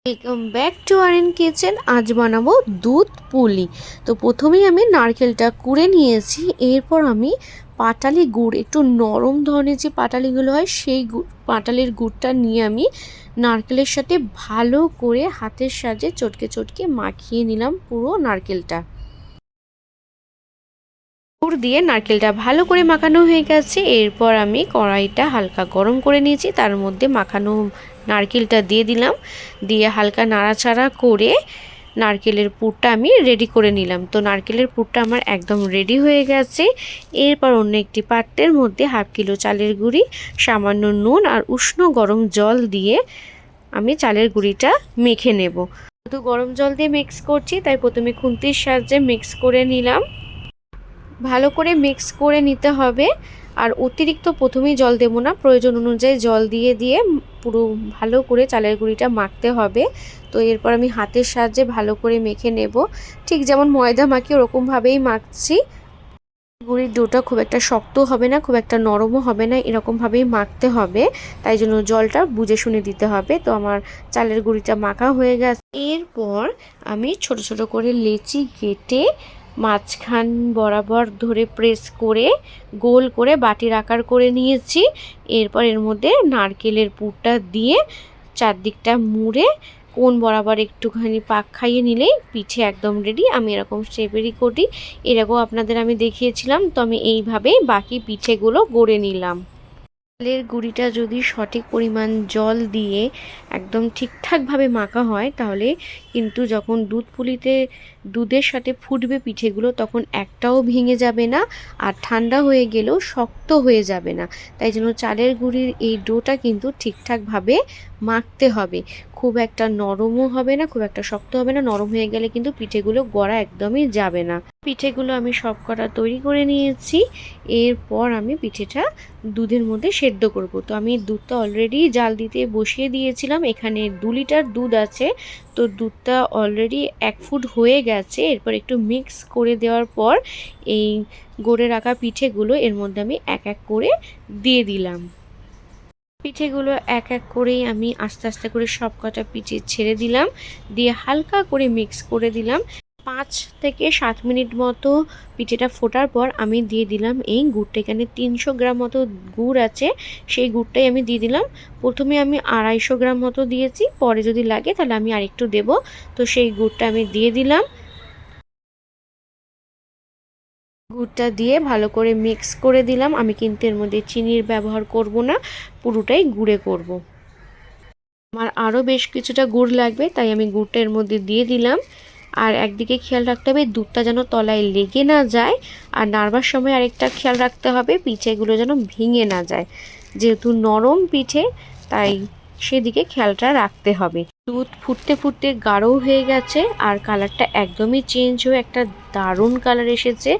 Welcome back to R N kitchen. আজ বানাবো দুধ পুলি। তো প্রথমেই আমি নারকেলটা কুড়ে নিয়েছি। এরপর আমি পাটালি গুড়, একটু নরম ধরনের যে পাটালিগুলো হয় সেই পাটালির গুড়টা নিয়ে আমি নারকেলের সাথে ভালো করে হাতের সাহায্যে চটকে চটকে মাখিয়ে নিলাম পুরো নারকেলটা। গুড় দিয়ে নারকেলটা ভালো করে মাখানো হয়ে গেছে। এরপর আমি কড়াইটা হালকা গরম করে নিয়েছি, তার মধ্যে মাখানো নারকেলটা দিয়ে দিলাম, দিয়ে হালকা নাড়াচাড়া করে নারকেলের পুরটা আমি রেডি করে নিলাম। তো নারকেলের পুরটা আমার একদম রেডি হয়ে গেছে। এরপর অন্য একটি পাত্রের মধ্যে 1/2 কিলো চালের গুঁড়ি, সামান্য নুন আর উষ্ণ গরম জল দিয়ে আমি চালের গুঁড়িটা মেখে নেব। যেহেতু গরম জল দিয়ে মিক্স করছি তাই প্রথমে খুন্তির সাহায্যে মিক্স করে নিলাম। ভালো করে মিক্স করে নিতে হবে, আর অতিরিক্ত প্রথমেই জল দেবো না, প্রয়োজন অনুযায়ী জল দিয়ে দিয়ে পুরো ভালো করে চালের গুঁড়িটা মাখতে হবে। তো এরপর আমি হাতের সাহায্যে ভালো করে মেখে নেব, ঠিক যেমন ময়দা মাখি ওরকমভাবেই মাখছি। গুঁড়ির ডোটা খুব একটা শক্ত হবে না, খুব একটা নরমও হবে না, এরকমভাবেই মাখতে হবে, তাই জন্য জলটা বুঝে শুনে দিতে হবে। তো আমার চালের গুঁড়িটা মাখা হয়ে গেছে। এরপর আমি ছোট ছোট করে লেচি কেটে মাঝখান বরাবর ধরে প্রেস করে গোল করে বাটির আকার করে নিয়েছি। এরপর এর মধ্যে নারকেলের পুরটা দিয়ে চারদিকটা মুড়ে কোণ বরাবর একটুখানি পাক খাইয়ে নিলেই পিঠে একদম রেডি। আমি এরকম শেপেরই করি, এরকম আপনাদের আমি দেখিয়েছিলাম। তো আমি এইভাবেই বাকি পিঠেগুলো গড়ে নিলাম। চালের গুঁড়িটা যদি সঠিক পরিমাণ জল দিয়ে একদম ঠিকঠাকভাবে মাখা হয় তাহলে কিন্তু যখন দুধ পুলিতে দুধের সাথে ফুটবে পিঠেগুলো তখন একটাও ভেঙে যাবে না, আর ঠান্ডা হয়ে গেলেও শক্ত হয়ে যাবে না। তাই জন্য চালের গুঁড়ির এই ডোটা কিন্তু ঠিকঠাকভাবে মাখতে হবে। খুব একটা নরমও হবে না, খুব একটা শক্ত হবে না। নরম হয়ে গেলে কিন্তু পিঠেগুলো গড়া একদমই যাবে না। পিঠেগুলো আমি সব কটা তৈরি করে নিয়েছি। এরপর আমি পিঠেটা দুধের মধ্যে সেদ্ধ করব। তো আমি দুধটা অলরেডি জাল দিতে বসিয়ে দিয়েছিলাম। এখানে 2 লিটার দুধ আছে, তো দুধটা অলরেডি 1 ফুট হয়ে গেছে। এরপর একটু মিক্স করে দেওয়ার পর এই গড়ে রাখা পিঠেগুলো এর মধ্যে আমি এক এক করে দিয়ে দিলাম। পিঠেগুলো এক এক করেই আমি আস্তে আস্তে করে সব কটা পিঠে ছেড়ে দিলাম, দিয়ে হালকা করে মিক্স করে দিলাম। 5 থেকে 7 মিনিট মতো পিঠেটা ফোটার পর আমি দিয়ে দিলাম এই গুড়টা। এখানে 300 গ্রাম মতো গুড় আছে, সেই গুড়টাই আমি দিয়ে দিলাম। প্রথমে আমি 250 গ্রাম মতো দিয়েছি, পরে যদি লাগে তাহলে আমি আরেকটু দেব। তো সেই গুড়টা আমি দিয়ে দিলাম। গুড়টা দিয়ে ভালো করে মিক্স করে দিলাম। আমি কিন্তু এর মধ্যে চিনির ব্যবহার করব না, পুরোটাই গুড়ে করব। আমার আরও বেশ কিছুটা গুড় লাগবে, তাই আমি গুড়টা এর মধ্যে দিয়ে দিলাম। আর একদিকে খেয়াল রাখতে হবে দুধটা যেন তলায় লেগে না যায়, আর নাড়বার সময় আরেকটা খেয়াল রাখতে হবে পিঠেগুলো যেন ভেঙে না যায়, যেহেতু নরম পিঠে তাই সেদিকে খেয়ালটা রাখতে হবে। দুধ ফুটতে ফুটতে গাঢ় হয়ে গেছে, আর কালারটা একদমই চেঞ্জ হয়ে একটা দারুণ কালার এসেছে।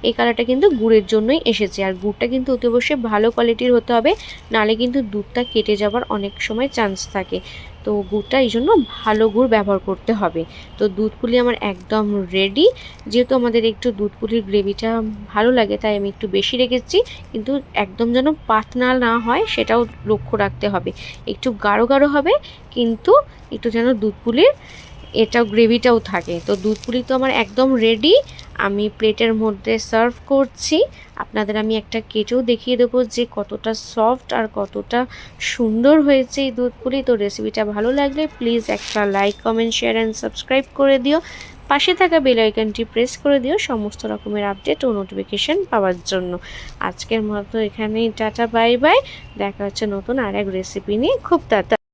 এই কালারটা কিন্তু গুড়ের জন্যই এসেছে, আর গুড়টা কিন্তু অতি অবশ্যই ভালো কোয়ালিটির হতে হবে, নাহলে কিন্তু দুধটা কেটে যাবার অনেক সময় চান্স থাকে। তো গুড়টা এই জন্য ভালো গুড় ব্যবহার করতে হবে। তো দুধ পুলি আমার একদম রেডি। যেহেতু আমাদের একটু দুধ পুলির গ্রেভিটা ভালো লাগে তাই আমি একটু বেশি রেখেছি, কিন্তু একদম যেন পাতলা না হয় সেটাও লক্ষ্য রাখতে হবে। একটু গাঢ় গাঢ় হবে, কিন্তু একটু যেন দুধ পুলির এটাও গ্রেভিটাও থাকে। তো দুধ পুলি তো আমার একদম রেডি। আমি প্লেটের মধ্যে সার্ভ করছি। আপনাদের আমি একটা কেটেও দেখিয়ে দেবো যে কতটা সফট আর কতটা সুন্দর হয়েছে এই দুধ পুলি। তো রেসিপিটা ভালো লাগলে প্লিজ একটা like, comment, share and subscribe করে দিও। পাশে থাকা বেল আইকনটি প্রেস করে দিও সমস্ত রকমের আপডেট ও নোটিফিকেশান পাওয়ার জন্য। আজকের মতো এখানেই টাটা, বাই বাই। দেখা হচ্ছে নতুন আর এক রেসিপি নিয়ে খুব তাড়াতাড়ি।